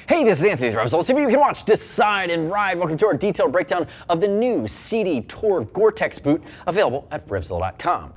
Hey, this is Anthony with RevZilla. You can watch, decide, and ride. Welcome to our detailed breakdown of the new Sidi Tour Gore-Tex boot, available at RevZilla.com.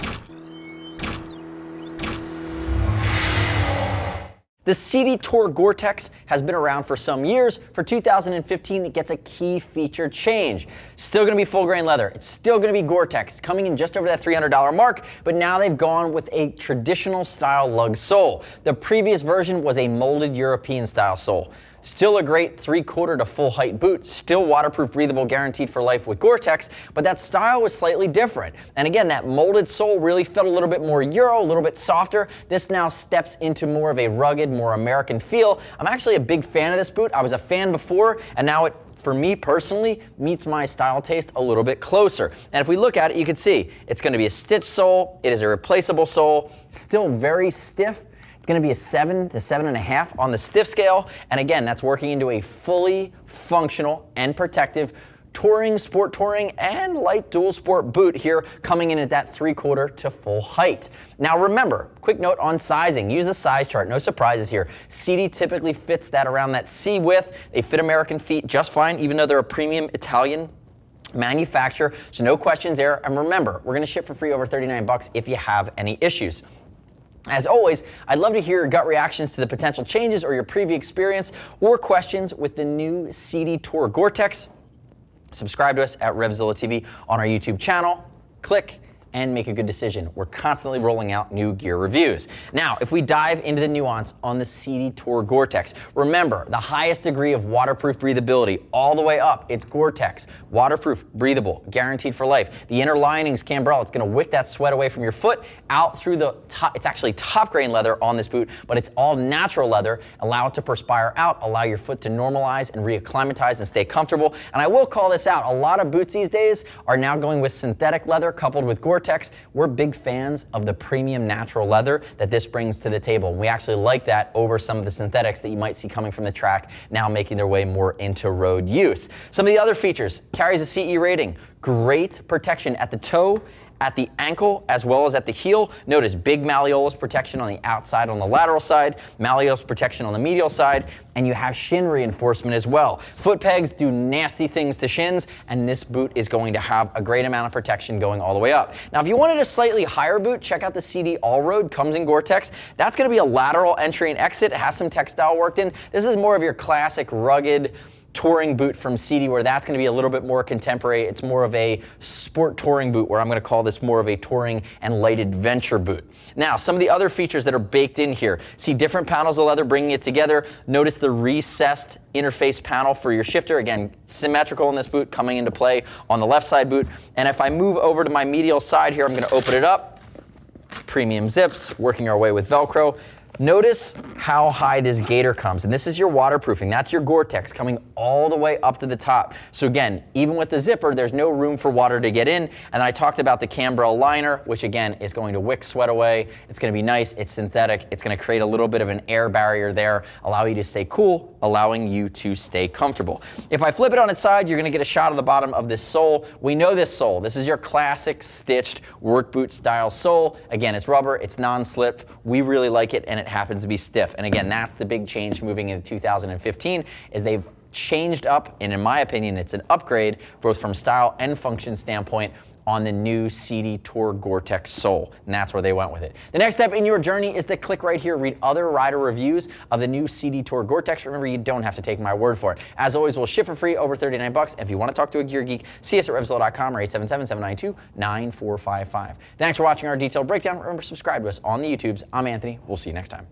The Sidi Tour Gore-Tex has been around for some years. For 2015, it gets a key feature change. Still going to be full grain leather. It's still going to be Gore-Tex, coming in just over that $300 mark, but now they've gone with a traditional style lug sole. The previous version was a molded European style sole. Still a great 3/4 to full height boot, still waterproof, breathable, guaranteed for life with Gore-Tex, but that style was slightly different. And again, that molded sole really felt a little bit more Euro, a little bit softer. This now steps into more of a rugged, more American feel. I'm actually a big fan of this boot. I was a fan before, and now it, for me personally, meets my style taste a little bit closer. And if we look at it, you can see it's going to be a stitched sole. It is a replaceable sole, still very stiff. It's going to be a 7 to 7.5 on the stiff scale. And again, that's working into a fully functional and protective touring, sport touring, and light dual sport boot here, coming in at that 3/4 to full height. Now remember, quick note on sizing. Use the size chart, no surprises here. Sidi typically fits that around that C width. They fit American feet just fine, even though they're a premium Italian manufacturer, so no questions there. And remember, we're going to ship for free over 39 bucks if you have any issues. As always, I'd love to hear your gut reactions to the potential changes or your previous experience or questions with the new Sidi Tour Gore-Tex. Subscribe to us at RevZilla TV on our YouTube channel. Click and make a good decision. We're constantly rolling out new gear reviews. Now, if we dive into the nuance on the Sidi Tour Gore-Tex, remember the highest degree of waterproof breathability all the way up. It's Gore-Tex, waterproof, breathable, guaranteed for life. The inner lining's cambrel. It's gonna wick that sweat away from your foot out through the top. It's actually top grain leather on this boot, but it's all natural leather. Allow it to perspire out, allow your foot to normalize and reacclimatize and stay comfortable. And I will call this out. A lot of boots these days are now going with synthetic leather coupled with Gore-Tex. We're big fans of the premium natural leather that this brings to the table. We actually like that over some of the synthetics that you might see coming from the track, now making their way more into road use. Some of the other features: carries a CE rating, great protection at the toe, at the ankle, as well as at the heel. Notice big malleolus protection on the outside on the lateral side, malleolus protection on the medial side, and you have shin reinforcement as well. Foot pegs do nasty things to shins, and this boot is going to have a great amount of protection going all the way up. Now, if you wanted a slightly higher boot, check out the Sidi All-Road, comes in Gore-Tex. That's gonna be a lateral entry and exit. It has some textile worked in. This is more of your classic rugged touring boot from Sidi, where that's going to be a little bit more contemporary. It's more of a sport touring boot, where I'm going to call this more of a touring and light adventure boot. Now, some of the other features that are baked in here. See different panels of leather bringing it together. Notice the recessed interface panel for your shifter. Again, symmetrical in this boot, coming into play on the left side boot. And if I move over to my medial side here, I'm going to open it up. Premium zips, working our way with Velcro. Notice how high this gaiter comes, and this is your waterproofing. That's your Gore-Tex coming all the way up to the top. So again, even with the zipper, there's no room for water to get in. And I talked about the cambrel liner, which again is going to wick sweat away. It's going to be nice. It's synthetic. It's going to create a little bit of an air barrier there, allow you to stay cool, allowing you to stay comfortable. If I flip it on its side, you're going to get a shot of the bottom of this sole. We know this sole. This is your classic stitched work boot style sole. Again, it's rubber. It's non-slip. We really like it, and it happens to be stiff. And again, that's the big change moving into 2015, is they've changed up, and in my opinion, it's an upgrade both from style and function standpoint on the new Sidi Tour Gore-Tex sole, and that's where they went with it. The next step in your journey is to click right here, read other rider reviews of the new Sidi Tour Gore-Tex. Remember, you don't have to take my word for it. As always, we'll ship for free over 39 bucks. If you want to talk to a gear geek, see us at RevZilla.com or 877-792-9455. Thanks for watching our detailed breakdown. Remember, subscribe to us on the YouTubes. I'm Anthony. We'll see you next time.